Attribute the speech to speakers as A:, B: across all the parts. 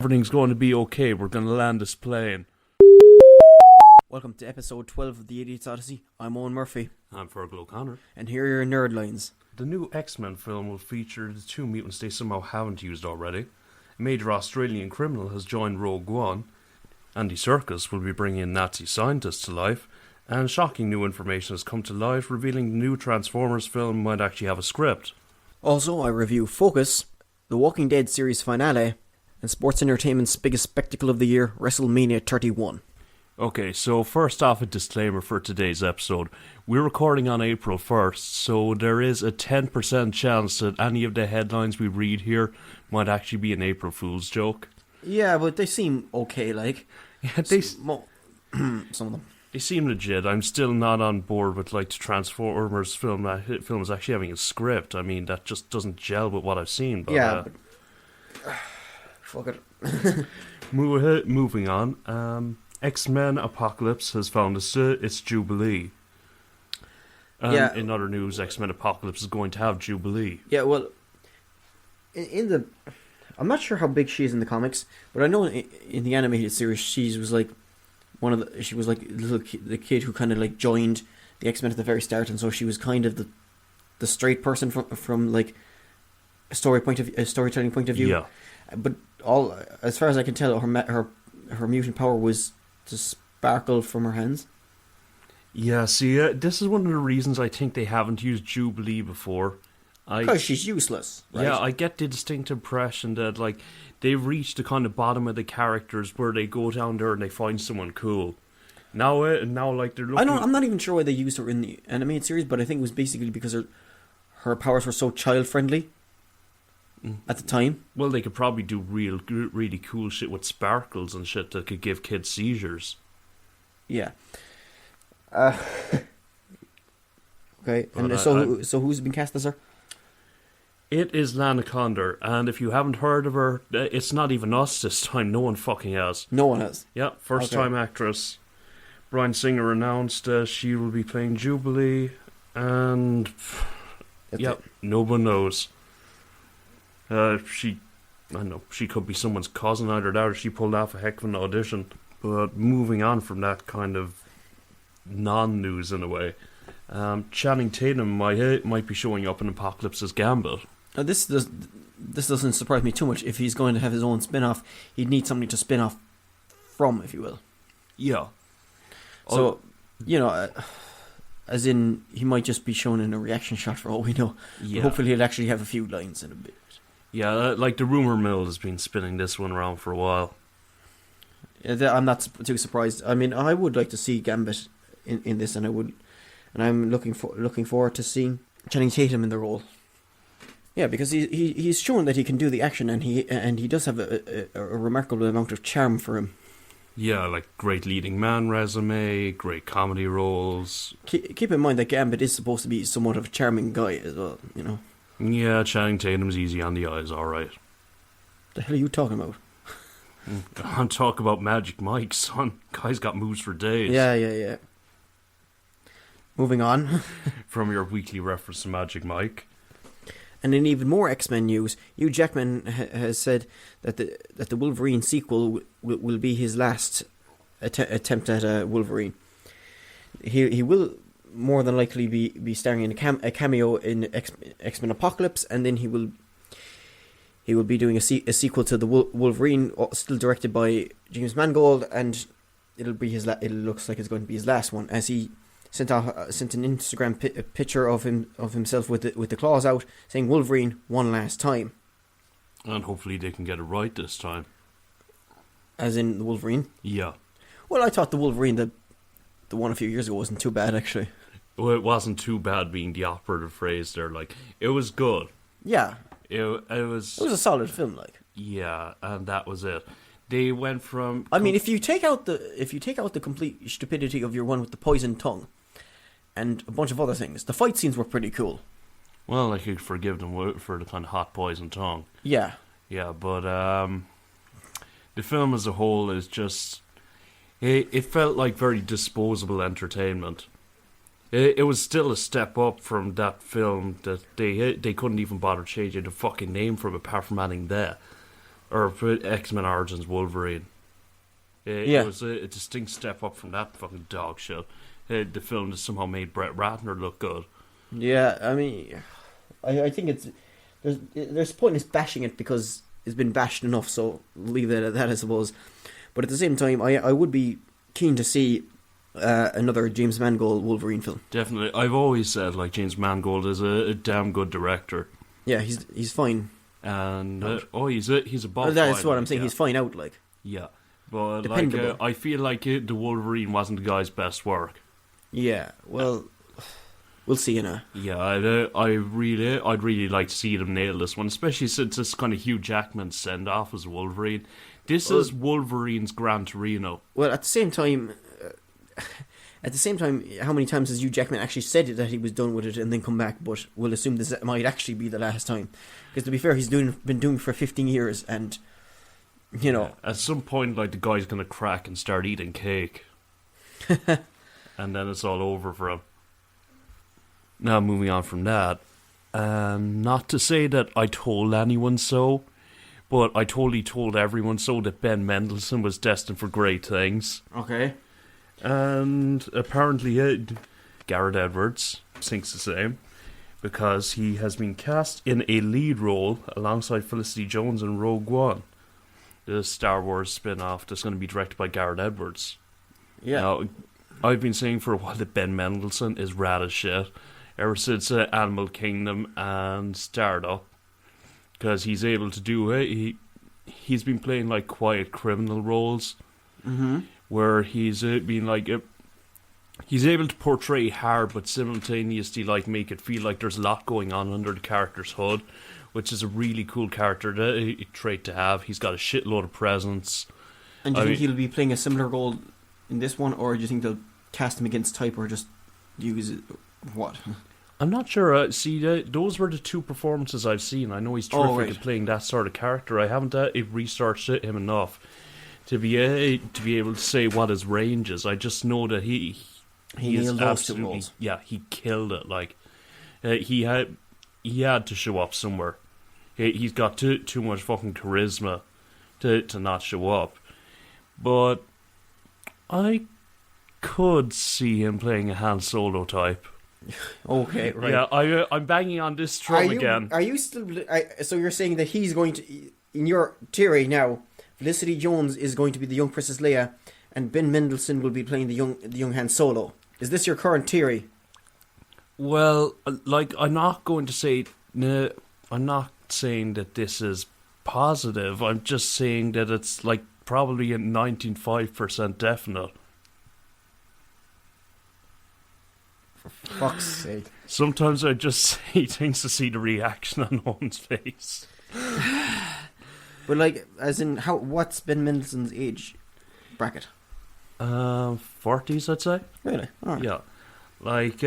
A: Everything's going to be okay. We're going to land this plane.
B: Welcome to episode 12 of The Idiot's Odyssey. I'm Owen Murphy.
A: I'm Fergal O'Connor.
B: And here are your nerd lines.
A: The new X-Men film will feature the two mutants they somehow haven't used already. A major Australian criminal has joined Rogue One. Andy Serkis will be bringing Nazi scientists to life. And shocking new information has come to light, revealing the new Transformers film might actually have a script.
B: Also, I review Focus, The Walking Dead series finale, and sports entertainment's biggest spectacle of the year, Wrestlemania 31.
A: Okay, so first off, a disclaimer for today's episode. We're recording on April 1st, so there is a 10% chance that any of the headlines we read here might actually be an April Fool's joke.
B: Yeah, but they seem okay, like.
A: Yeah,
B: some of them.
A: They seem legit. I'm still not on board with like the Transformers film is actually having a script. I mean, that just doesn't gel with what I've seen. But,
B: yeah, fuck it.
A: Moving on. X-Men Apocalypse has found its Jubilee.
B: Yeah.
A: In other news, X-Men Apocalypse is going to have Jubilee.
B: Yeah, well, I'm not sure how big she is in the comics, but I know in the animated series she was like the kid who kind of like joined the X-Men at the very start, and so she was kind of the straight person from like a storytelling point of view.
A: Yeah.
B: But as far as I can tell, her mutant power was to sparkle from her hands.
A: Yeah, see, this is one of the reasons I think they haven't used Jubilee before.
B: Because she's useless, right?
A: Yeah, I get the distinct impression that like they've reached the kind of bottom of the characters where they go down there and they find someone cool. Now like they're looking...
B: I'm not even sure why they used her in the animated series, but I think it was basically because her powers were so child-friendly at the time.
A: Well, they could probably do really cool shit with sparkles and shit that could give kids seizures.
B: Yeah. Okay, and so who's been cast as her?
A: It is Lana Condor, and if you haven't heard of her, it's not even us this time. No one fucking has.
B: No one has.
A: Yeah, first-time actress. Bryan Singer announced she will be playing Jubilee, and no one knows. She could be someone's cousin, either that or she pulled off a heck of an audition. But moving on from that kind of non-news in a way, Channing Tatum might be showing up in Apocalypse's Gambit.
B: Now this doesn't surprise me too much. If he's going to have his own spin-off, he'd need somebody to spin off from, if you will.
A: Yeah.
B: So, as in, he might just be shown in a reaction shot for all we know.
A: Yeah.
B: But hopefully he'll actually have a few lines in a bit.
A: Yeah, like the rumour mill has been spinning this one around for a while.
B: Yeah, I'm not too surprised. I mean, I would like to see Gambit in this, and I'm looking forward to seeing Channing Tatum in the role. Yeah, because he's shown that he can do the action, and he does have a remarkable amount of charm for him.
A: Yeah, like great leading man resume, great comedy roles.
B: Keep in mind that Gambit is supposed to be somewhat of a charming guy as well, you know.
A: Yeah, Channing Tatum's easy on the eyes, alright.
B: The hell are you talking about?
A: I'm talking about Magic Mike, son. Guy's got moves for days.
B: Yeah. Moving on.
A: From your weekly reference to Magic Mike.
B: And in even more X-Men news, Hugh Jackman has said that the Wolverine sequel will be his last attempt at Wolverine. He will more than likely be starring in a cameo in X-Men Apocalypse, and then he will be doing a sequel to the Wolverine, still directed by James Mangold, and it looks like it's going to be his last one, as he sent an Instagram picture of himself with the claws out, saying Wolverine one last time.
A: And hopefully they can get it right this time.
B: As in the Wolverine?
A: Yeah.
B: Well, I thought the Wolverine, the one a few years ago, wasn't too bad, actually.
A: Well, it wasn't too bad being the operative phrase there. Like, it was good.
B: Yeah.
A: It was
B: a solid film, like.
A: Yeah, and that was it. They went from...
B: I mean, if you take out the complete stupidity of your one with the poisoned tongue and a bunch of other things, the fight scenes were pretty cool.
A: Well, I could forgive them for the kind of hot poison tongue.
B: Yeah.
A: Yeah, but the film as a whole is just... It felt like very disposable entertainment. It was still a step up from that film that they couldn't even bother changing the fucking name from, apart from adding there. or X-Men Origins Wolverine. It was a distinct step up from that fucking dog shit. The film that somehow made Brett Ratner look good.
B: Yeah, I mean, I think it's there's pointless bashing it because it's been bashed enough. So leave it at that, I suppose. But at the same time, I would be keen to see another James Mangold Wolverine film.
A: Definitely, I've always said like James Mangold is a damn good director.
B: Yeah, he's fine.
A: And he's a boss.
B: That's what I'm saying. Yeah. He's fine out, like.
A: Yeah, but
B: dependable.
A: like I feel like the Wolverine wasn't the guy's best work.
B: Yeah, well, we'll see, you know.
A: Yeah, I'd really like to see them nail this one, especially since it's kind of Hugh Jackman's send off as Wolverine. This is Wolverine's Gran Torino.
B: Well, at the same time, how many times has Hugh Jackman actually said that he was done with it and then come back? But we'll assume this might actually be the last time, because to be fair, he's been doing it for 15 years, and you know,
A: at some point, like the guy's gonna crack and start eating cake. And then it's all over for him. Now, moving on from that, not to say that I told anyone so, but I totally told everyone so that Ben Mendelsohn was destined for great things.
B: Okay.
A: And apparently, Garrett Edwards thinks the same, because he has been cast in a lead role alongside Felicity Jones in Rogue One, the Star Wars spin-off that's going to be directed by Garrett Edwards.
B: Yeah.
A: Now, I've been saying for a while that Ben Mendelsohn is rad as shit ever since Animal Kingdom and Stardust, because he's able to do he's been playing like quiet criminal roles, where he's been like he's able to portray hard but simultaneously like make it feel like there's a lot going on under the character's hood, which is a really cool character trait to have. He's got a shitload of presence.
B: And do you think he'll be playing a similar role in this one, or do you think they'll cast him against type, or just use it? What?
A: I'm not sure. Those were the two performances I've seen. I know he's terrific at playing that sort of character. I haven't researched him enough to be able to say what his range is. I just know that he is absolutely, yeah, he killed it. Like he had to show up somewhere. He's got too much fucking charisma to not show up. But I could see him playing a Han Solo type.
B: Okay, right.
A: Yeah, I'm banging on this drum again.
B: Are you still? So you're saying that he's going to, in your theory now, Felicity Jones is going to be the young Princess Leia, and Ben Mendelsohn will be playing the young Han Solo. Is this your current theory?
A: Well, like I'm not going to say. I'm not saying that this is positive. I'm just saying that it's like probably a 95% definite.
B: For fuck's sake.
A: Sometimes I just say things to see the reaction on one's face.
B: But like, as in, what's Ben Mendelsohn's age bracket?
A: 40s, I'd say.
B: Really? All right.
A: Yeah. Like,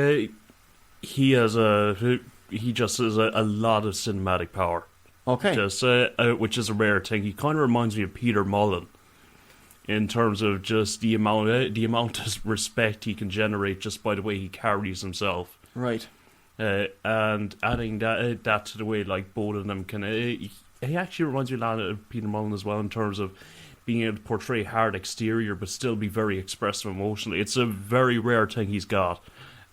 A: he just has a lot of cinematic power.
B: Okay.
A: Just, which is a rare thing. He kind of reminds me of Peter Mullen in terms of just the amount of respect he can generate just by the way he carries himself.
B: Right.
A: And adding that to the way like both of them can. He actually reminds me a lot of Peter Mullen as well in terms of being able to portray hard exterior but still be very expressive emotionally. It's a very rare thing he's got,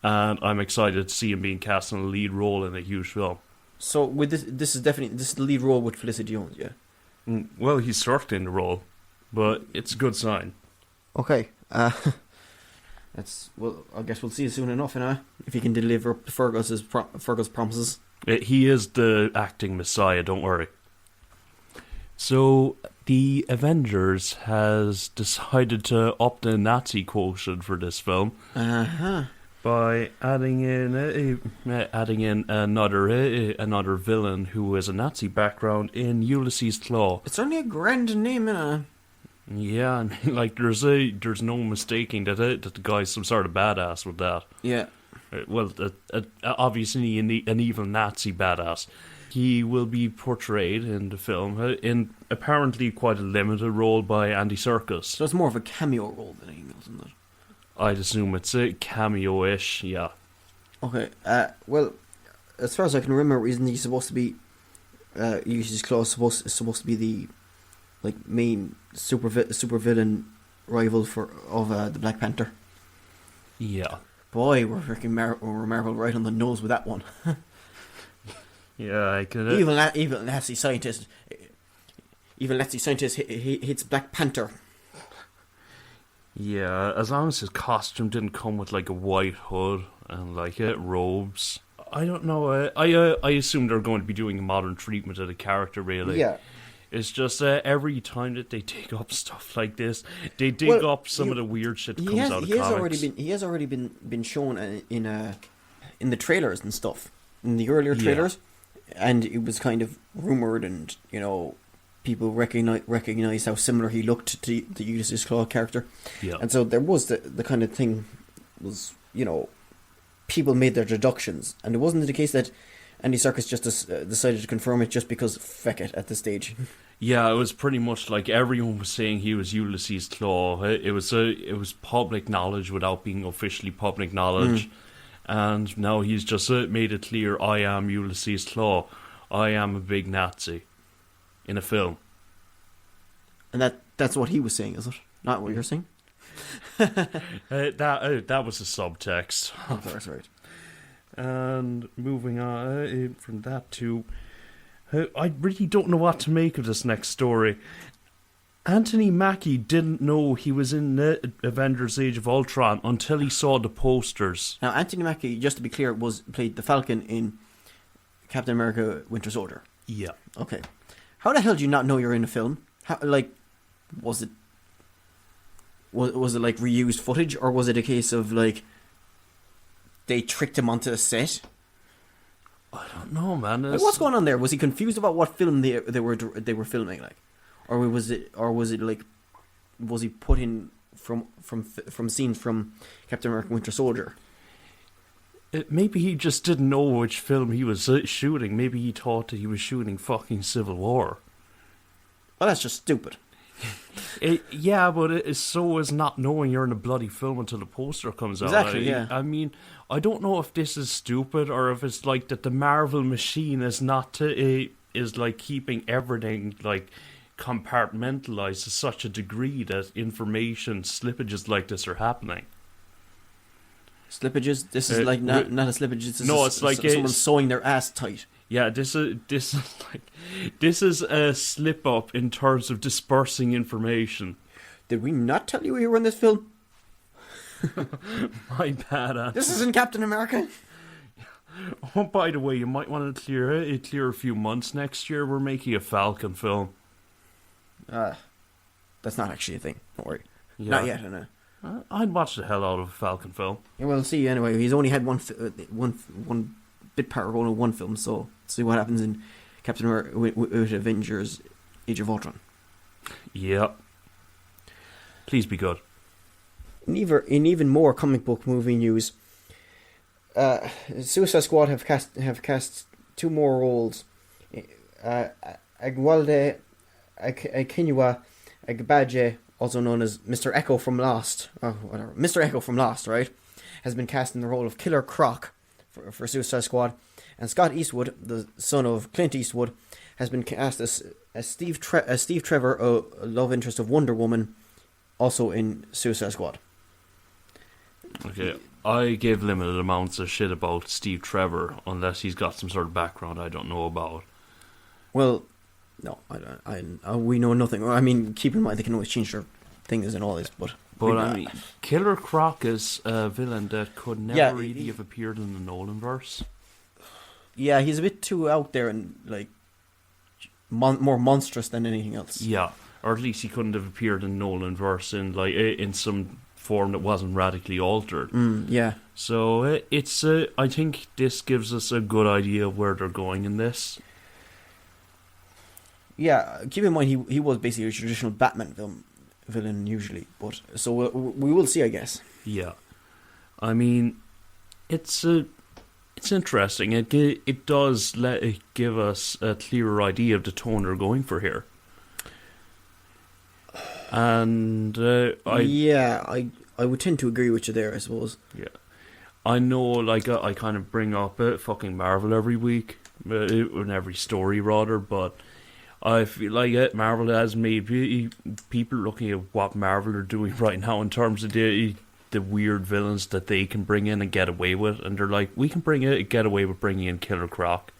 A: and I'm excited to see him being cast in a lead role in a huge film. So
B: with this is the lead role with Felicity Jones, yeah?
A: Well, he's certainly in the role, but it's a good sign.
B: Okay. I guess we'll see you soon enough, if he can deliver up to Fergal's promises.
A: He is the acting messiah, don't worry. So, the Avengers has decided to up the Nazi quotient for this film by adding in another villain who has a Nazi background in Ulysses Claw.
B: It's only a grand name,
A: Yeah, I mean, like there's no mistaking that the guy's some sort of badass with that.
B: Yeah.
A: Well, obviously an evil Nazi badass. He will be portrayed in the film in apparently quite a limited role by Andy Serkis. So
B: it's more of a cameo role than anything else, isn't it?
A: I'd assume it's a cameo-ish, yeah.
B: Okay, well, as far as I can remember, isn't he supposed to be, Ulysses Claw supposed to be like main super villain rival of the Black Panther.
A: Yeah.
B: Boy, we're freaking Marvel right on the nose with that one.
A: Yeah, I could.
B: Evil Nazi scientist. Evil Nazi scientist hits Black Panther.
A: Yeah, as long as his costume didn't come with like a white hood and like robes. I don't know. I assume they're going to be doing a modern treatment of the character. Really.
B: Yeah.
A: It's just every time that they dig up stuff like this, they dig up some of the weird shit that comes out of comics.
B: He has already been shown in the trailers and stuff, in the earlier trailers, and it was kind of rumored, and people recognize how similar he looked to the Ulysses Claw character.
A: Yeah.
B: And so there was the kind of thing was people made their deductions, and it wasn't the case that Andy Serkis just decided to confirm it just because feck it at this stage.
A: Yeah, it was pretty much like everyone was saying he was Ulysses Claw. It was public knowledge without being officially public knowledge. And now he's just made it clear, I am Ulysses Claw. I am a big Nazi in a film.
B: And that's what he was saying, is it? Not what you're saying?
A: That was a subtext.
B: Oh, that's right.
A: And moving on from that to... I really don't know what to make of this next story. Anthony Mackie didn't know he was in Avengers Age of Ultron until he saw the posters.
B: Now, Anthony Mackie, just to be clear, played the Falcon in Captain America Winter Soldier.
A: Yeah.
B: Okay. How the hell do you not know you're in a film? Was it like reused footage, or was it a case of like they tricked him onto the set?
A: I don't know, man.
B: Like, what's going on there? Was he confused about what film they were filming, like, or was it like, was he put in from scenes from Captain America Winter Soldier?
A: Maybe he just didn't know which film he was shooting. Maybe he thought that he was shooting fucking Civil War.
B: Well, that's just stupid.
A: Yeah, but it is so is not knowing you're in a bloody film until the poster comes out.
B: Exactly, yeah.
A: I mean, I don't know if this is stupid or if it's like that the Marvel machine is not is like keeping everything like compartmentalized to such a degree that information slippages like this are happening.
B: Slippages? This is like not a slippage.
A: It's like
B: someone sewing their ass tight.
A: Yeah, this is a slip up in terms of dispersing information.
B: Did we not tell you we were in this film?
A: My bad. Anthony.
B: This isn't Captain America.
A: Oh, by the way, you might want to clear a few months next year. We're making a Falcon film.
B: That's not actually a thing. Don't worry.
A: Yeah.
B: Not yet, I know.
A: I'd watch the hell out of a Falcon film.
B: Yeah, we'll see. Anyway, he's only had one bit part role in one film, so see what happens in Captain America with Avengers Age of Ultron.
A: Yeah. Please be good.
B: In even more comic book movie news, Suicide Squad have cast two more roles. Agwalde Akinwa Agbaje, also known as Mr. Echo from Lost, Mr. Echo from Lost, right, has been cast in the role of Killer Croc for Suicide Squad, and Scott Eastwood, the son of Clint Eastwood, has been cast as Steve Trevor, a love interest of Wonder Woman, also in Suicide Squad.
A: Okay, I gave limited amounts of shit about Steve Trevor unless he's got some sort of background I don't know about.
B: Well, no, we know nothing. I mean, keep in mind they can always change their things and all this, but
A: I mean, Killer Croc is a villain that could never really have appeared in the Nolanverse.
B: Yeah, he's a bit too out there and like more monstrous than anything else.
A: Yeah, or at least he couldn't have appeared in Nolanverse in some form that wasn't radically altered.
B: Yeah.
A: So it's I think this gives us a good idea of where they're going in this.
B: Yeah, keep in mind he was basically a traditional Batman villain usually, but so we will see, I guess.
A: Yeah, I mean, it's interesting. It does give us a clearer idea of the tone they're going for here. And
B: I would tend to agree with you there, I suppose.
A: Yeah, I know. Like I kind of bring up fucking Marvel every week, in every story rather, but I feel like Marvel has made people looking at what Marvel are doing right now in terms of the weird villains that they can bring in and get away with, and they're like, we can get away with bringing in Killer Croc.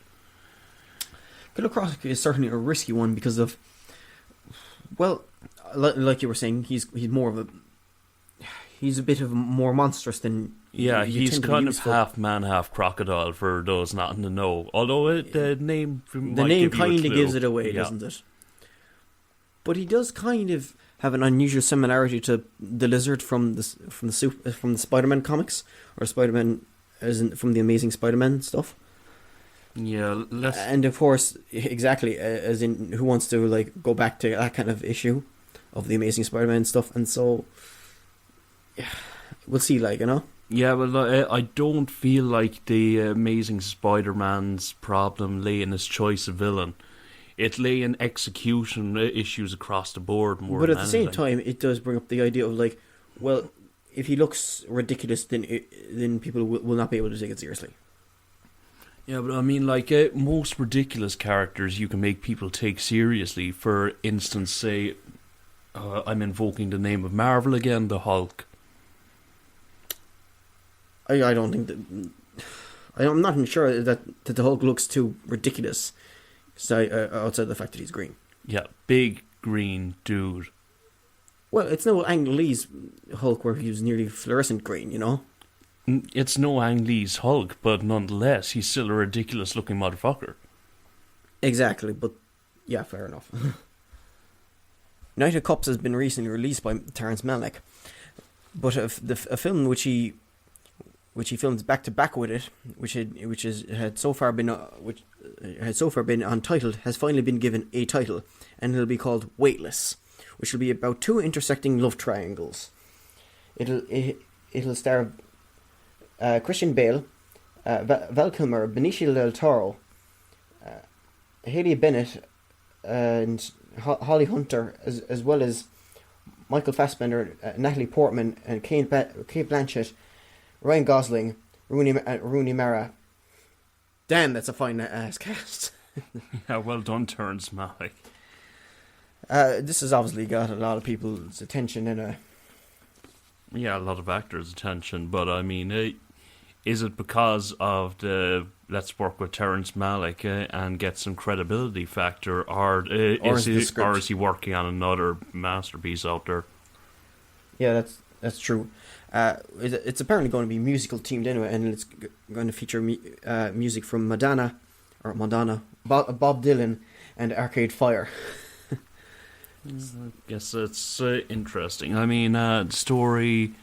B: Killer Croc is certainly a risky one because of, well, like you were saying, he's a bit of more monstrous than.
A: Yeah, he's kind of half man, half crocodile for those not in the know. Although the name
B: kind of gives it away, doesn't it? But he does kind of have an unusual similarity to the Lizard from the Spider-Man comics, or Spider-Man as in from the Amazing Spider-Man stuff.
A: Yeah,
B: and of course, exactly as in who wants to like go back to that kind of issue of the Amazing Spider-Man stuff, and so yeah, we'll see, like, you know.
A: Yeah, well, I don't feel like the Amazing Spider-Man's problem lay in his choice of villain. It lay in execution issues across the board more. But
B: at the same time, it does bring up the idea of like, well, if he looks ridiculous, then people will not be able to take it seriously.
A: Yeah, but I mean, like, most ridiculous characters you can make people take seriously. For instance, say, I'm invoking the name of Marvel again, the Hulk.
B: I don't think that. I'm not even sure that the Hulk looks too ridiculous. Outside the fact that he's green.
A: Yeah, big green dude.
B: Well, it's no Ang Lee's Hulk where he was nearly fluorescent green, you know?
A: It's no Ang Lee's Hulk, but nonetheless, he's still a ridiculous-looking motherfucker.
B: Exactly, but yeah, fair enough. Night of Cups has been recently released by Terrence Malick, but a film which he filmed back to back with it, which had so far been untitled, has finally been given a title, and it'll be called Weightless, which will be about two intersecting love triangles. It'll star Christian Bale, Val Kilmer, Benicio del Toro, Haley Bennett, and Holly Hunter, as well as Michael Fassbender, Natalie Portman, and Kate Blanchett, Ryan Gosling, Rooney Mara. Damn, that's a fine ass cast.
A: Yeah, well done, Terrence Malick.
B: This has obviously got a lot of people's attention
A: Yeah, a lot of actors' attention, but I mean, is it because of the let's work with Terrence Malick and get some credibility factor, or is he working on another masterpiece out there?
B: Yeah, that's true. It's apparently going to be musical themed anyway, and it's going to feature music from Madonna, Bob Dylan, and Arcade Fire.
A: I guess that's interesting. I mean, story,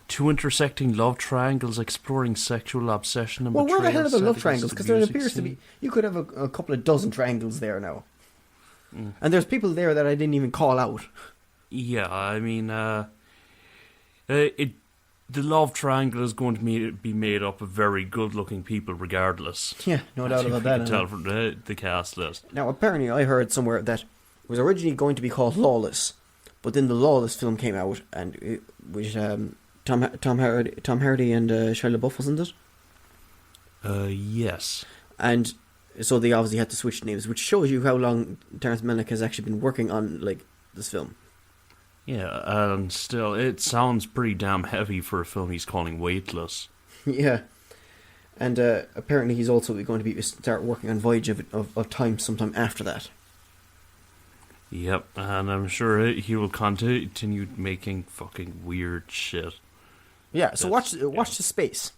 A: two intersecting love triangles exploring sexual obsession and betrayal.
B: Well, where the hell are the love triangles? Because there appears to be, you could have a couple of dozen triangles there now. And there's people there that I didn't even call out.
A: Yeah, I mean, the love triangle is going to be made up of very good-looking people, regardless.
B: Yeah, no doubt about that.
A: You can tell from the cast list.
B: Now, apparently, I heard somewhere that it was originally going to be called Lawless, but then the Lawless film came out, and it was Tom Hardy and Shia LaBeouf, wasn't it?
A: Yes.
B: And so they obviously had to switch names, which shows you how long Terrence Malick has actually been working on this film.
A: Yeah, and still, it sounds pretty damn heavy for a film he's calling Weightless.
B: Yeah, and apparently he's also going to start working on Voyage of Time sometime after that.
A: Yep, and I'm sure he will continue making fucking weird shit.
B: Yeah, so watch the space.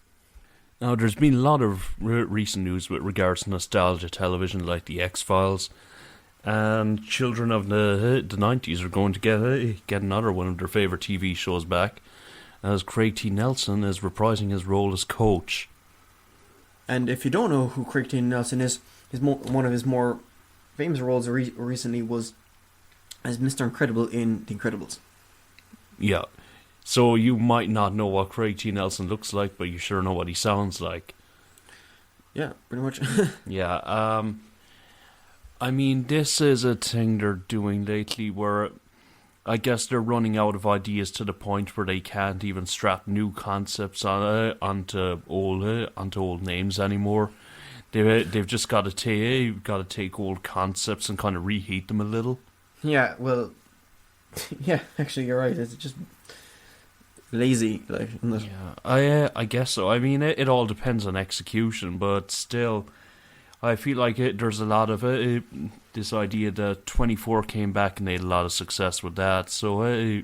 A: Now, there's been a lot of recent news with regards to nostalgia television, like the X-Files. And children of the 90s are going to get another one of their favourite TV shows back, as Craig T. Nelson is reprising his role as Coach.
B: And if you don't know who Craig T. Nelson is, one of his more famous roles recently was as Mr. Incredible in The Incredibles.
A: Yeah, so you might not know what Craig T. Nelson looks like, but you sure know what he sounds like.
B: Yeah, pretty much.
A: Yeah, I mean, this is a thing they're doing lately where I guess they're running out of ideas to the point where they can't even strap new concepts onto old names anymore. They've just got to take old concepts and kind of reheat them a little.
B: Yeah, well, yeah, actually, you're right. It's just lazy, like, isn't it?
A: Yeah, I guess so. I mean, it all depends on execution, but still, I feel like there's a lot of this idea that 24 came back and they had a lot of success with that. So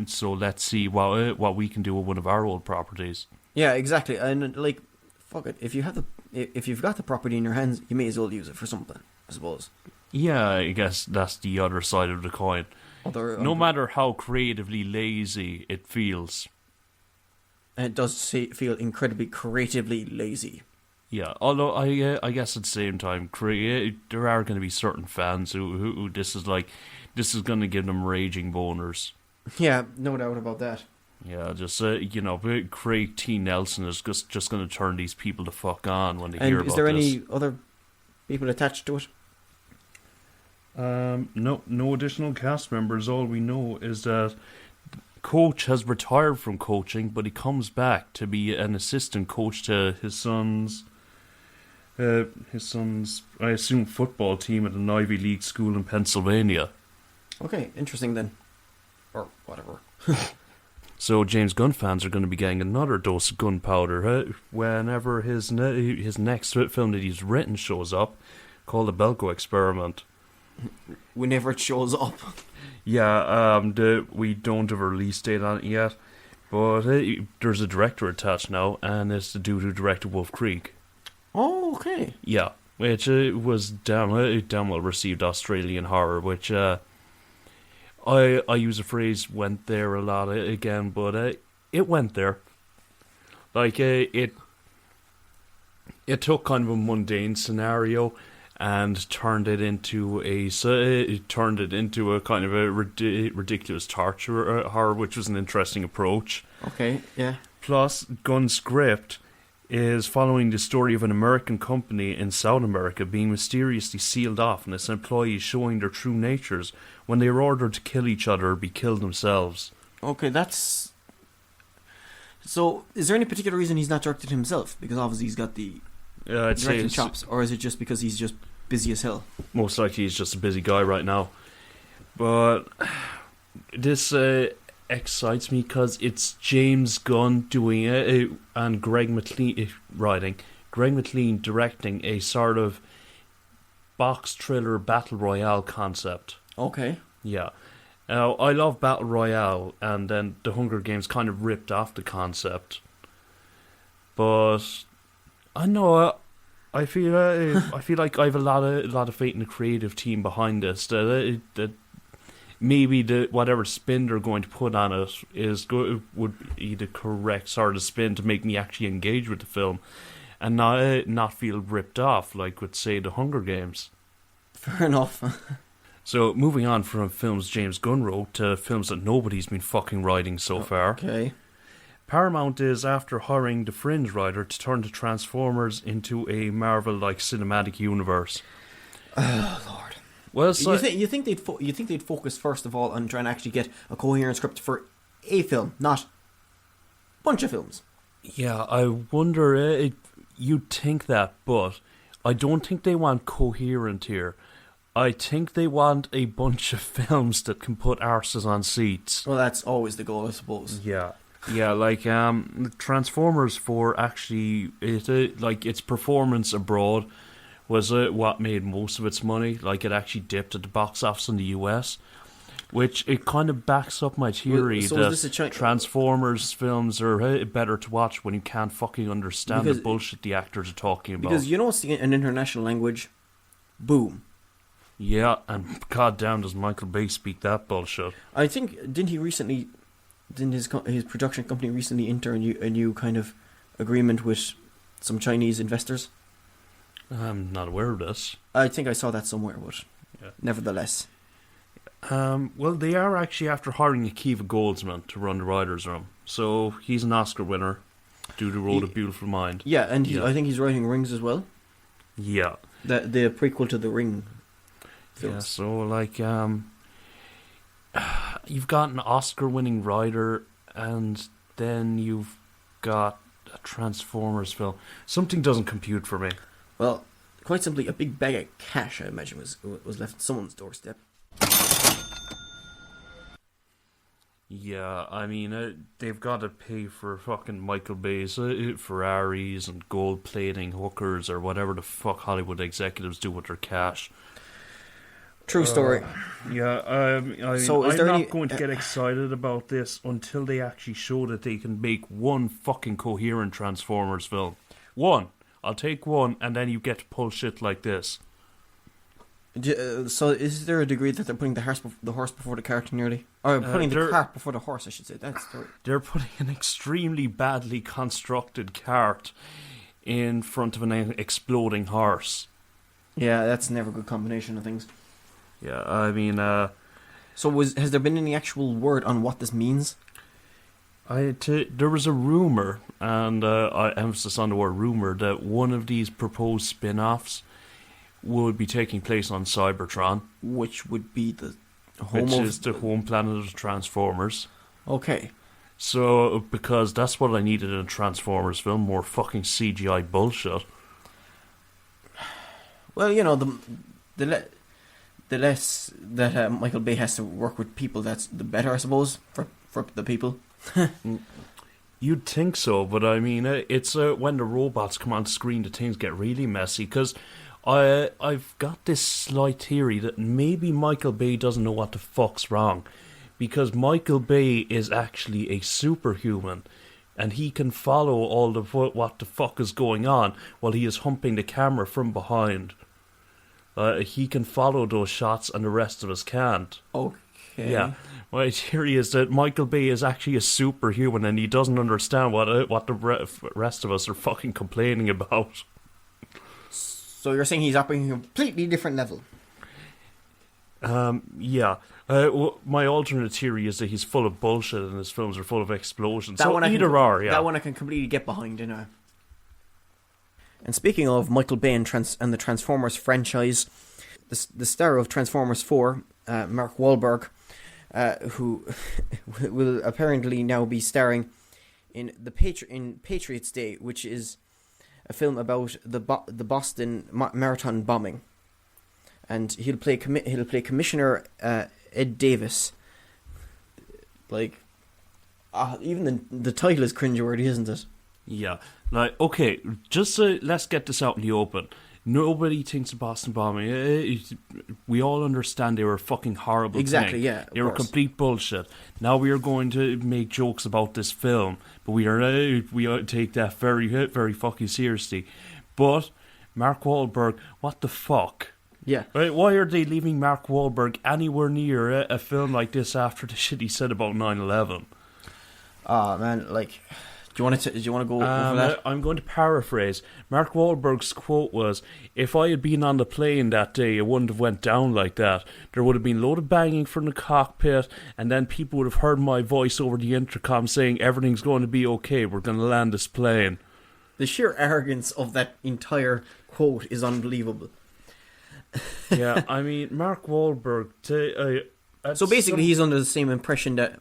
A: so let's see what we can do with one of our old properties.
B: Yeah, exactly. And like, fuck it. If you've got the property in your hands, you may as well use it for something, I suppose.
A: Yeah, I guess that's the other side of the coin. No matter how creatively lazy it feels.
B: And it does feel incredibly creatively lazy.
A: Yeah, although I guess at the same time, there are going to be certain fans who this is going to give them raging boners.
B: Yeah, no doubt about that.
A: Yeah, just Craig T. Nelson is just going to turn these people the fuck on when they hear about this.
B: And is there any other people attached to it?
A: No additional cast members. All we know is that Coach has retired from coaching, but he comes back to be an assistant coach to his son's, I assume, football team at an Ivy League school in Pennsylvania.
B: Okay, interesting then. Or whatever.
A: So James Gunn fans are going to be getting another dose of gunpowder whenever his next film that he's written shows up, called The Belko Experiment.
B: Whenever it shows up.
A: Yeah, we don't have a release date on it yet, but there's a director attached now, and it's the dude who directed Wolf Creek.
B: Oh, okay.
A: Yeah, which was damn well received Australian horror, which I use the phrase "went there" a lot again, but it went there. Like it took kind of a mundane scenario and turned it into a kind of a ridiculous torture horror, which was an interesting approach.
B: Okay, yeah.
A: Plus, Gunn's script is following the story of an American company in South America being mysteriously sealed off and its employees showing their true natures when they are ordered to kill each other or be killed themselves.
B: Okay, that's... So, is there any particular reason he's not directed himself? Because obviously he's got the directing chops, or is it just because he's just busy as hell?
A: Most likely he's just a busy guy right now. But this excites me because it's James Gunn doing it and Greg McLean writing. Greg McLean directing a sort of box thriller battle royale concept.
B: Okay.
A: Yeah. Now, I love battle royale, and then the Hunger Games kind of ripped off the concept. But I know I feel like I have a lot of faith in the creative team behind this. That maybe whatever spin they're going to put on it would be the correct sort of spin to make me actually engage with the film, and not feel ripped off like with, say, the Hunger Games.
B: Fair enough.
A: So moving on from films James Gunn wrote to films that nobody's been fucking writing so far.
B: Okay.
A: Paramount is after hiring the Fringe writer to turn the Transformers into a Marvel-like cinematic universe.
B: Oh Lord!
A: Well, so
B: you think they'd focus first of all on trying to actually get a coherent script for a film, not a bunch of films.
A: Yeah, I wonder. You'd think that, but I don't think they want coherent here. I think they want a bunch of films that can put arses on seats.
B: Well, that's always the goal, I suppose.
A: Yeah. Yeah, like Transformers 4 actually, its performance abroad was what made most of its money. Like, it actually dipped at the box office in the US, which it kind of backs up my theory that Transformers films are better to watch when you can't fucking understand the bullshit the actors are talking about.
B: Because you know it's an international language. Boom.
A: Yeah, and goddamn does Michael Bay speak that bullshit.
B: I think, didn't his production company recently enter a new kind of agreement with some Chinese investors?
A: I'm not aware of this.
B: I think I saw that somewhere, but
A: yeah.
B: Nevertheless.
A: Well, they are actually after hiring Akiva Goldsman to run the writer's room. So he's an Oscar winner due to Road A Beautiful Mind.
B: Yeah, and I think he's writing Rings as well.
A: Yeah.
B: The prequel to The Ring films.
A: Yeah, so like you've got an Oscar-winning writer, and then you've got a Transformers film. Something doesn't compute for me.
B: Well, quite simply, a big bag of cash, I imagine, was left at someone's doorstep.
A: Yeah, I mean, they've got to pay for fucking Michael Bay's Ferraris and gold plating hookers or whatever the fuck Hollywood executives do with their cash.
B: True story.
A: So I'm not going to get excited about this until they actually show that they can make one fucking coherent Transformers film. One. I'll take one, and then you get to pull shit like this.
B: So is there a degree that they're putting the horse before the cart nearly? Or putting the cart before the horse, I should say.
A: They're putting an extremely badly constructed cart in front of an exploding horse.
B: Yeah, that's never a good combination of things.
A: Yeah, I mean...
B: So has there been any actual word on what this means?
A: There was a rumour, and I emphasis on the word rumour, that one of these proposed spin-offs would be taking place on Cybertron.
B: Which would be the
A: home planet of Transformers.
B: Okay.
A: So, because that's what I needed in a Transformers film, more fucking CGI bullshit.
B: Well, the less that Michael Bay has to work with people, that's the better, I suppose, for the people.
A: You'd think so, but I mean, it's when the robots come on screen that things get really messy, because I've got this slight theory that maybe Michael Bay doesn't know what the fuck's wrong, because Michael Bay is actually a superhuman, and he can follow all the what the fuck is going on while he is humping the camera from behind. He can follow those shots, and the rest of us can't.
B: Okay.
A: Yeah. My theory is that Michael Bay is actually a superhuman, and he doesn't understand what the rest of us are fucking complaining about.
B: So you're saying he's operating at a completely different level?
A: Yeah. My alternate theory is that he's full of bullshit and his films are full of explosions.
B: That
A: so
B: one
A: either or, yeah.
B: That one I can completely get behind, you know. And speaking of Michael Bay and the Transformers franchise, the star of Transformers 4, Mark Wahlberg, who will apparently now be starring in Patriots Day, which is a film about the Boston Marathon bombing, and he'll play Commissioner Ed Davis. Like, even the title is cringeworthy, isn't it?
A: Yeah, like, okay, just let's get this out in the open. Nobody thinks of Boston bombing. We all understand they were a fucking horrible
B: exactly,
A: thing.
B: Yeah,
A: they were complete bullshit. Now we are going to make jokes about this film, but we take that very, very fucking seriously. But Mark Wahlberg, what the fuck?
B: Yeah.
A: Right? Why are they leaving Mark Wahlberg anywhere near a film like this after the shit he said about 9/11?
B: Ah, man, like... Do you want to go over that?
A: I'm going to paraphrase. Mark Wahlberg's quote was, "If I had been on the plane that day, it wouldn't have went down like that. There would have been a load of banging from the cockpit, and then people would have heard my voice over the intercom saying, 'Everything's going to be okay, we're going to land this plane.'"
B: The sheer arrogance of that entire quote is unbelievable.
A: Yeah, I mean, Mark Wahlberg...
B: so basically he's under the same impression that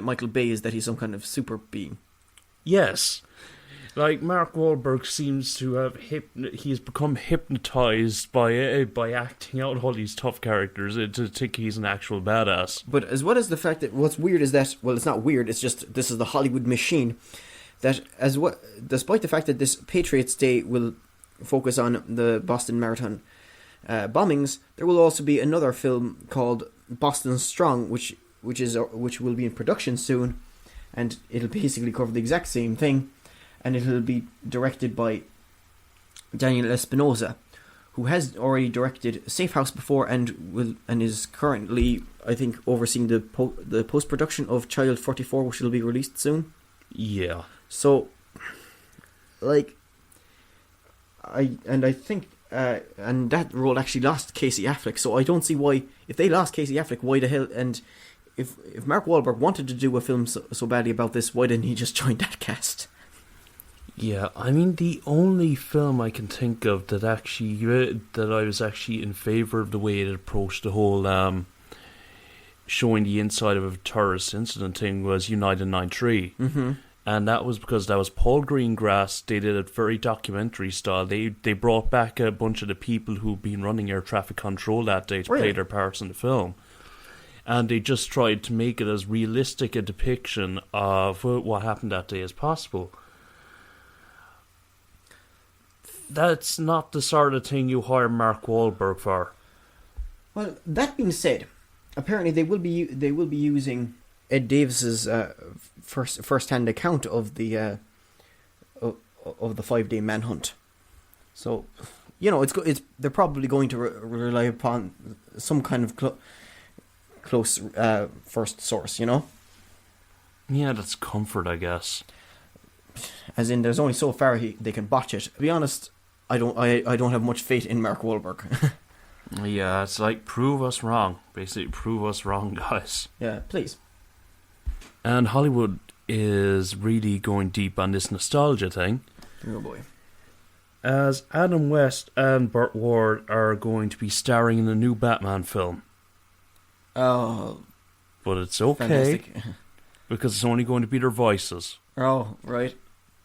B: Michael Bay is, that he's some kind of super being.
A: Yes. Like, Mark Wahlberg seems to have he's become hypnotized by acting out all these tough characters to think he's an actual badass.
B: But as well as the fact that what's weird is that, well, it's not weird, it's just this is the Hollywood machine, that despite the fact that this Patriots Day will focus on the Boston Marathon bombings, there will also be another film called Boston Strong, which will be in production soon. And it'll basically cover the exact same thing, and it'll be directed by Daniel Espinosa, who has already directed Safe House before, and is currently, I think, overseeing the post production of Child 44, which will be released soon.
A: Yeah.
B: So, like, I think, and that role actually lost Casey Affleck. So I don't see why, if they lost Casey Affleck, why the hell and. If Mark Wahlberg wanted to do a film so badly about this, why didn't he just join that cast?
A: Yeah, I mean, the only film I can think of that I was actually in favour of the way it approached the whole showing the inside of a terrorist incident thing was United 93.
B: Mm-hmm.
A: And that was because that was Paul Greengrass. They did it very documentary style. They brought back a bunch of the people who'd been running air traffic control that day to play their parts in the film. And they just tried to make it as realistic a depiction of what happened that day as possible. That's not the sort of thing you hire Mark Wahlberg for.
B: Well, that being said, apparently they will be using Ed Davis's first-hand account of the 5-day manhunt. So, it's they're probably going to rely upon some kind of close first source,
A: Yeah, that's comfort, I guess.
B: As in, there's only so far they can botch it. To be honest, I don't have much faith in Mark Wahlberg.
A: Yeah, it's like, prove us wrong. Basically, prove us wrong, guys.
B: Yeah, please.
A: And Hollywood is really going deep on this nostalgia thing.
B: Oh boy.
A: As Adam West and Burt Ward are going to be starring in a new Batman film.
B: Oh.
A: But it's okay.
B: Fantastic.
A: Because it's only going to be their voices.
B: Oh, right.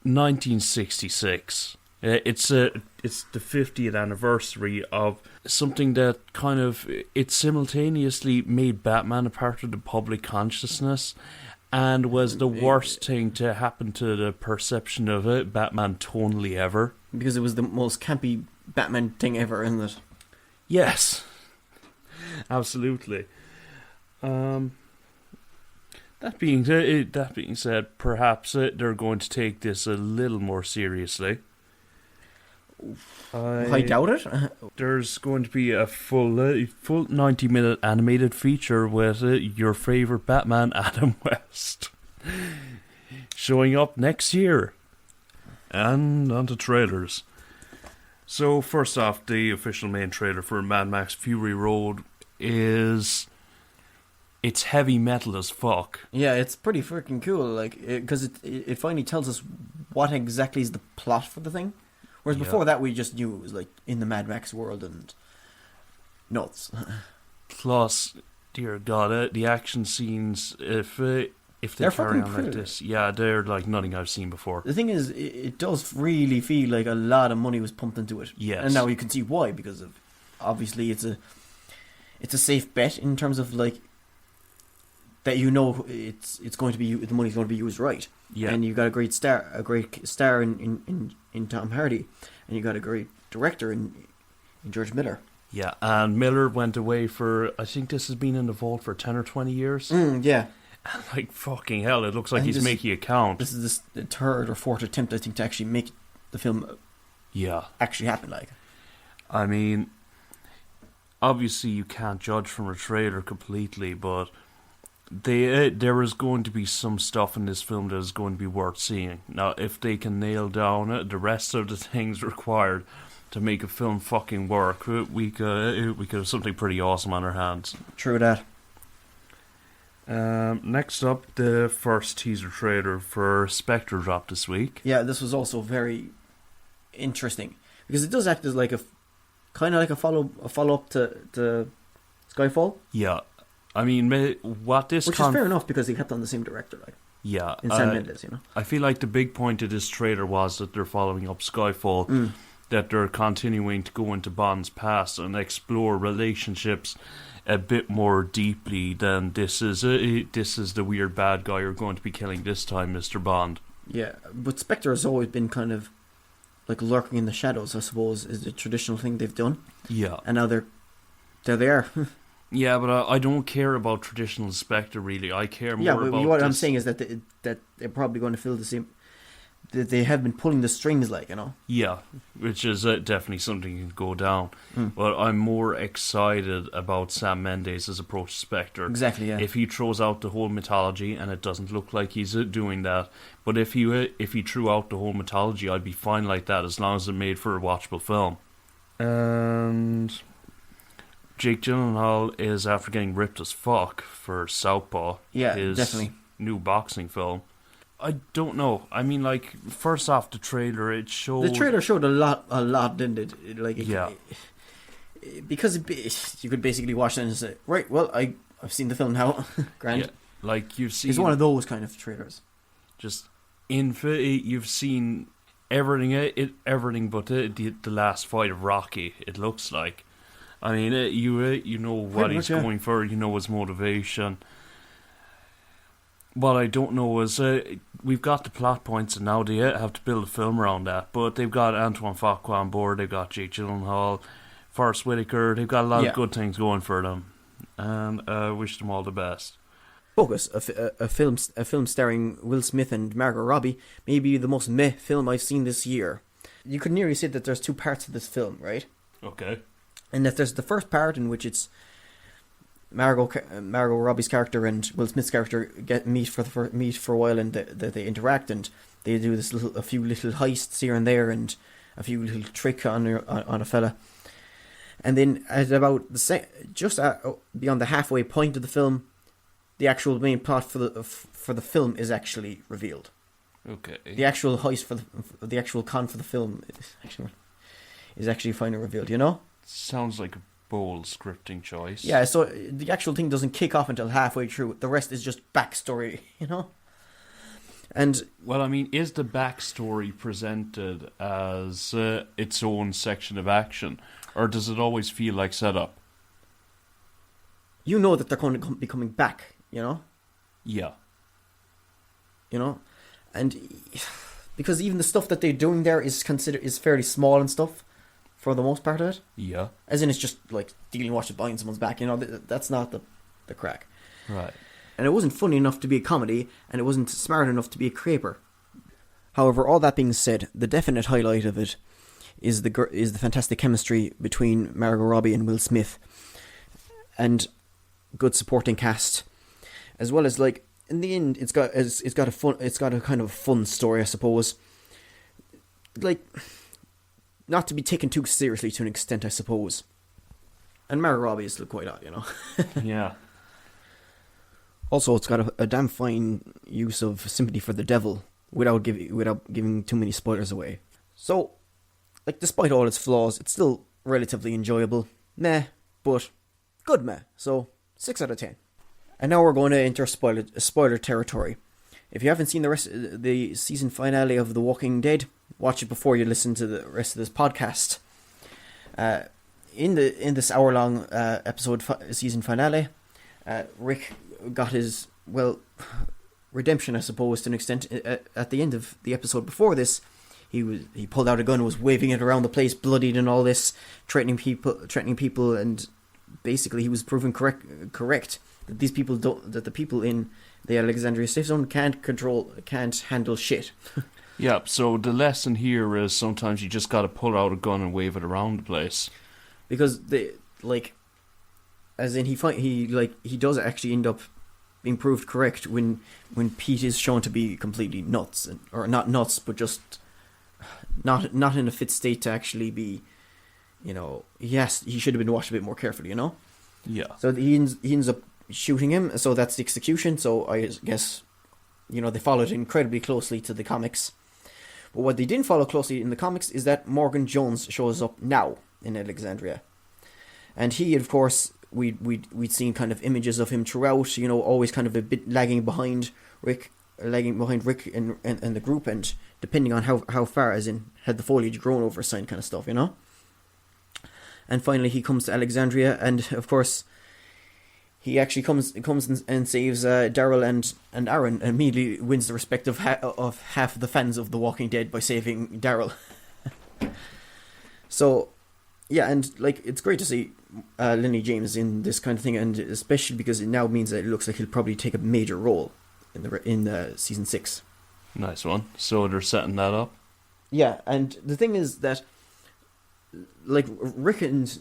A: 1966. It's the 50th anniversary of something that it simultaneously made Batman a part of the public consciousness and was the worst thing to happen to the perception of Batman tonally ever.
B: Because it was the most campy Batman thing ever, isn't it?
A: Yes. Absolutely. That being said, perhaps they're going to take this a little more seriously.
B: I doubt it.
A: There's going to be a full 90-minute animated feature with your favourite Batman, Adam West, showing up next year. And onto trailers. So first off, the official main trailer for Mad Max Fury Road is... It's heavy metal as fuck.
B: Yeah, it's pretty freaking cool, because it finally tells us what exactly is the plot for the thing. Whereas before that, we just knew it was in the Mad Max world and nuts.
A: Plus, dear God, the action scenes, if they carry on like this, they're like nothing I've seen before.
B: The thing is, it does really feel like a lot of money was pumped into it.
A: Yes.
B: And now you can see why, because obviously it's a safe bet in terms of that it's going to be, the money's going to be used right.
A: Yeah.
B: And you got a great star in Tom Hardy, and you got a great director in George Miller.
A: Yeah, and Miller went away for, I think this has been in the vault for 10 or 20 years.
B: Yeah.
A: And fucking hell, it looks like he's making a count.
B: This is the third or fourth attempt, I think, to actually make the film actually happen.
A: I mean, obviously you can't judge from a trailer completely, but there is going to be some stuff in this film that is going to be worth seeing. Now, if they can nail down the rest of the things required to make a film fucking work, we could have something pretty awesome on our hands.
B: True that.
A: Next up, the first teaser trailer for Spectre dropped this week.
B: Yeah, this was also very interesting because it does act as a follow up to Skyfall.
A: Yeah. I mean, which is
B: fair enough because they kept on the same director, in Sam Mendes,
A: I feel like the big point of this trailer was that they're following up Skyfall, that they're continuing to go into Bond's past and explore relationships a bit more deeply than this is the weird bad guy you're going to be killing this time, Mr. Bond.
B: Yeah, but Spectre has always been kind of lurking in the shadows, I suppose, is the traditional thing they've done.
A: Yeah.
B: And now there they are.
A: Yeah, but I don't care about traditional Spectre, really. I care more about...
B: Yeah, what I'm saying is that they're probably going to feel the same... That they have been pulling the strings,
A: Yeah, which is definitely something that can go down. But I'm more excited about Sam Mendes' approach to Spectre.
B: Exactly, yeah.
A: If he throws out the whole mythology, and it doesn't look like he's doing that, but if he threw out the whole mythology, I'd be fine like that, as long as it made for a watchable film. And... Jake Gyllenhaal is after getting ripped as fuck for Southpaw, his
B: definitely
A: new boxing film. I don't know. I mean, first off, the trailer
B: showed a lot, didn't it? Because you could basically watch it and say, right, well, I've seen the film now. Grand.
A: Yeah, you've seen.
B: It's one of those kind of trailers.
A: Just Infinity, you've seen everything but the last fight of Rocky. It looks like. I mean, you know what he's going for. You know his motivation. What I don't know is we've got the plot points, and now they have to build a film around that. But they've got Antoine Fuqua on board. They've got Jake Gyllenhaal, Forrest Whitaker. They've got a lot of good things going for them, and I wish them all the best.
B: Focus, a film starring Will Smith and Margot Robbie, may be the most meh film I've seen this year. You could nearly say that there's two parts of this film, right?
A: Okay. And
B: that there's the first part in which it's Margot Robbie's character and Will Smith's character meet for a while, and they interact, and they do a few little heists here and there, and a few little trick on a fella. And then at about beyond the halfway point of the film, the actual main plot for the film is actually revealed.
A: Okay.
B: The actual heist for the actual con for the film is actually finally revealed. You know.
A: Sounds like a bold scripting choice.
B: Yeah. So the actual thing doesn't kick off until halfway through. The rest is just backstory. You know. And
A: well, I mean, is the backstory presented as its own section of action, or does it always feel like setup?
B: You know that they're going to be coming back. You know?
A: Yeah.
B: You know? And because even the stuff that they're doing there is fairly small and stuff, for the most part of it.
A: Yeah.
B: As in, it's just like dealing with buying someone's back, you know? That's not the crack.
A: Right.
B: And it wasn't funny enough to be a comedy, and it wasn't smart enough to be a creeper. However, all that being said, the definite highlight of it is the fantastic chemistry between Margot Robbie and Will Smith. And good supporting cast. As well as, like, in the end, it's got a kind of fun story, I suppose. Like, not to be taken too seriously to an extent, I suppose. And Margot Robbie is quite odd, you know.
A: Yeah.
B: Also, it's got a damn fine use of Sympathy for the Devil without giving too many spoilers away. So, like, despite all its flaws, it's still relatively enjoyable. Meh, but good meh. So, 6 out of 10. And now we're going to enter spoiler territory. If you haven't seen the season finale of The Walking Dead, watch it before you listen to the rest of this podcast. In this hour-long season finale, Rick got his redemption, I suppose, to an extent. At the end of the episode before this, he pulled out a gun and was waving it around the place, bloodied and all this, threatening people, and basically he was proven correct. That the people in the Alexandria safe zone can't handle shit.
A: Yeah, so the lesson here is sometimes you just gotta pull out a gun and wave it around the place.
B: Because he does actually end up being proved correct when Pete is shown to be completely nuts, or not nuts, but just not in a fit state to actually be, you know, he should have been watched a bit more carefully, you know.
A: Yeah.
B: So he ends up shooting him, so that's the execution. So I guess, you know, they followed incredibly closely to the comics. But what they didn't follow closely in the comics is that Morgan Jones shows up now in Alexandria. And he, of course, we'd seen kind of images of him throughout, you know, always kind of a bit lagging behind Rick and the group, and depending on how far, as in, had the foliage grown over a sign kind of stuff, you know? And finally he comes to Alexandria, and of course he actually comes and saves Daryl and Aaron, and immediately wins the respect of half of the fans of The Walking Dead by saving Daryl. So, yeah, and like, it's great to see Lenny James in this kind of thing, and especially because it now means that it looks like he'll probably take a major role in season 6.
A: Nice one. So they're setting that up.
B: Yeah, and the thing is that, like, Rick and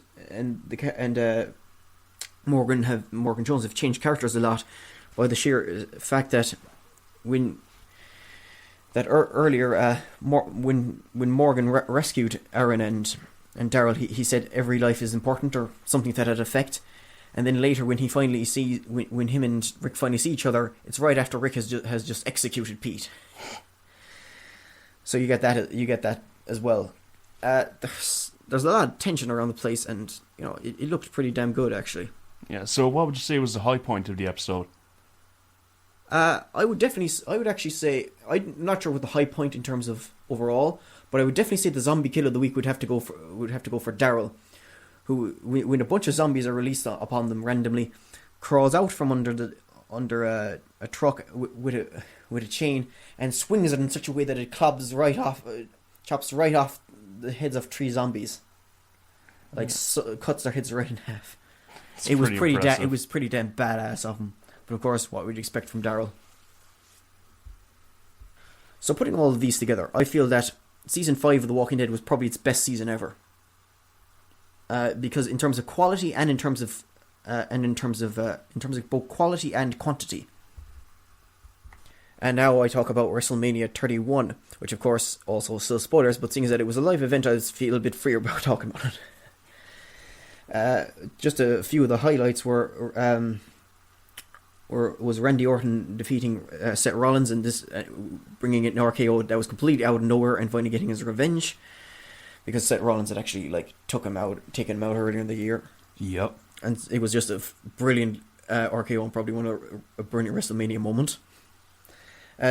B: Morgan Jones have changed characters a lot by the sheer fact that earlier when Morgan rescued Aaron and Daryl, he said every life is important, or something to that effect. And then later, when when him and Rick finally see each other, it's right after Rick has just executed Pete. So you get that as well. There's a lot of tension around the place, and you know, it looked pretty damn good, actually.
A: Yeah. So what would you say was the high point of the episode?
B: I would actually say, I'm not sure what the high point in terms of overall, but I would definitely say the zombie kill of the week would have to go for Daryl, who, when a bunch of zombies are released upon them randomly, crawls out from under a truck with a chain and swings it in such a way that it chops right off the heads of 3 zombies, cuts their heads right in half. It was pretty damn badass of him. But of course, what we'd expect from Daryl. So putting all of these together, I feel that season 5 of The Walking Dead was probably its best season ever. Because in terms of quality and in terms of both quality and quantity. And now I talk about WrestleMania 31, which of course also still spoilers, but seeing as that it was a live event, I feel a bit freer about talking about it. Just a few of the highlights was Randy Orton defeating Seth Rollins and this bringing it an RKO that was completely out of nowhere and finally getting his revenge, because Seth Rollins had actually taken him out earlier in the year.
A: Yep.
B: And it was just a brilliant RKO and probably a brilliant WrestleMania moment.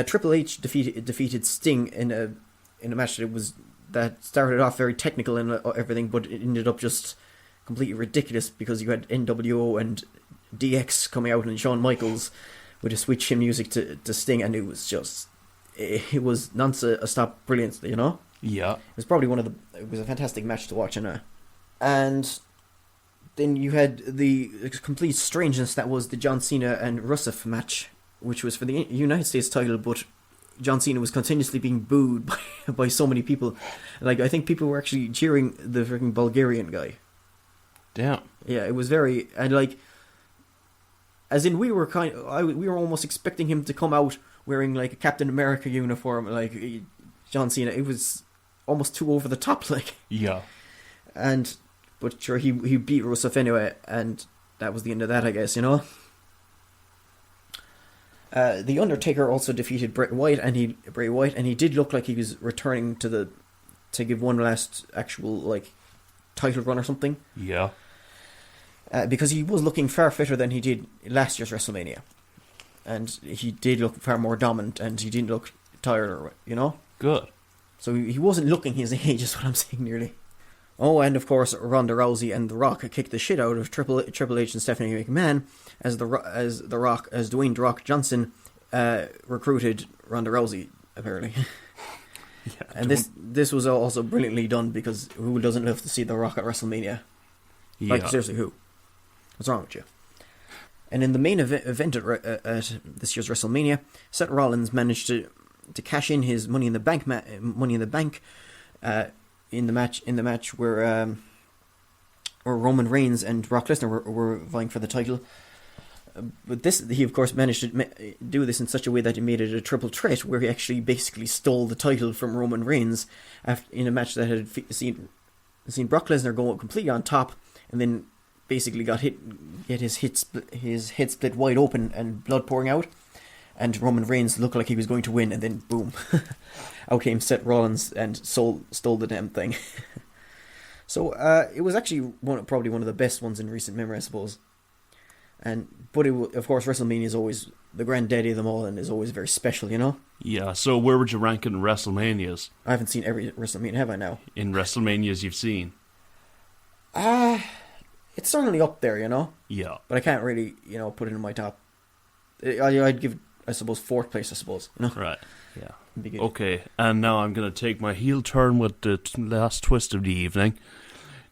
B: Triple H defeated Sting in a match that started off very technical and everything, but it ended up just completely ridiculous because you had NWO and DX coming out and Shawn Michaels with a switch in music to Sting, and it was non-stop brilliant, you know?
A: Yeah.
B: It was probably it was a fantastic match to watch, and then you had the complete strangeness that was the John Cena and Rusev match, which was for the United States title, but John Cena was continuously being booed by so many people. I think people were actually cheering the freaking Bulgarian guy.
A: Damn. Yeah,
B: it was very, and as in we were almost expecting him to come out wearing a Captain America uniform, John Cena. It was almost too over the top,
A: Yeah.
B: But sure, he beat Rusev anyway, and that was the end of that, I guess, you know. The Undertaker also defeated Bray Wyatt, and he did look like he was returning to give one last actual title run or something.
A: Yeah.
B: Because he was looking far fitter than he did last year's WrestleMania, and he did look far more dominant, and he didn't look tired, you know.
A: Good.
B: So he wasn't looking his age, is what I'm saying, nearly. Oh, and of course, Ronda Rousey and The Rock kicked the shit out of Triple H and Stephanie McMahon as Dwayne The Rock Johnson recruited Ronda Rousey, apparently.
A: Yeah,
B: and this was also brilliantly done, because who doesn't love to see The Rock at WrestleMania?
A: Yeah.
B: Seriously, who? What's wrong with you? And in the main event at this year's WrestleMania, Seth Rollins managed to cash in his Money in the Bank in the match where Roman Reigns and Brock Lesnar were vying for the title. But he of course managed to do this in such a way that he made it a triple threat, where he actually basically stole the title from Roman Reigns in a match that had seen Brock Lesnar go completely on top, and then basically get his head split wide open and blood pouring out, and Roman Reigns looked like he was going to win, and then boom, out came Seth Rollins and stole the damn thing. So it was actually probably one of the best ones in recent memory, I suppose. But of course, WrestleMania is always the granddaddy of them all, and is always very special, you know?
A: Yeah, so where would you rank it in WrestleManias?
B: I haven't seen every WrestleMania, have I now?
A: In WrestleManias you've seen?
B: It's certainly up there, you know?
A: Yeah.
B: But I can't really, put it in my top. I'd give, I suppose, 4th place, I suppose, you know?
A: Right, yeah. Okay, and now I'm going to take my heel turn with the last twist of the evening.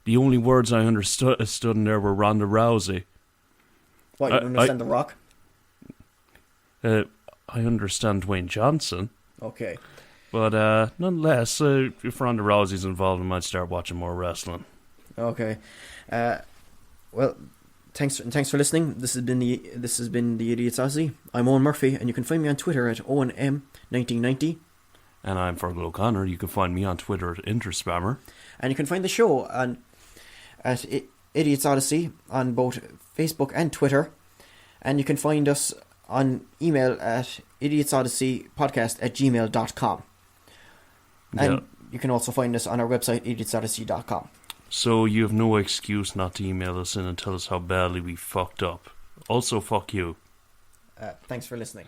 A: The only words I understood in there were Ronda Rousey.
B: What, you don't understand The Rock?
A: I understand Dwayne Johnson.
B: Okay.
A: But nonetheless, if Ronda Rousey's involved, I might start watching more wrestling.
B: Okay. Well, thanks for listening. This has been the Idiot's Odyssey. I'm Owen Murphy, and you can find me on Twitter at OwenM1990.
A: And I'm Fergal O'Connor. You can find me on Twitter at Interspammer.
B: And you can find the show at Idiot's Odyssey on both Facebook and Twitter. And you can find us on email at idiotsodysseypodcast@gmail.com. And you can also find us on our website, idiotsodyssey.com.
A: So you have no excuse not to email us in and tell us how badly we fucked up. Also, fuck you.
B: Thanks for listening.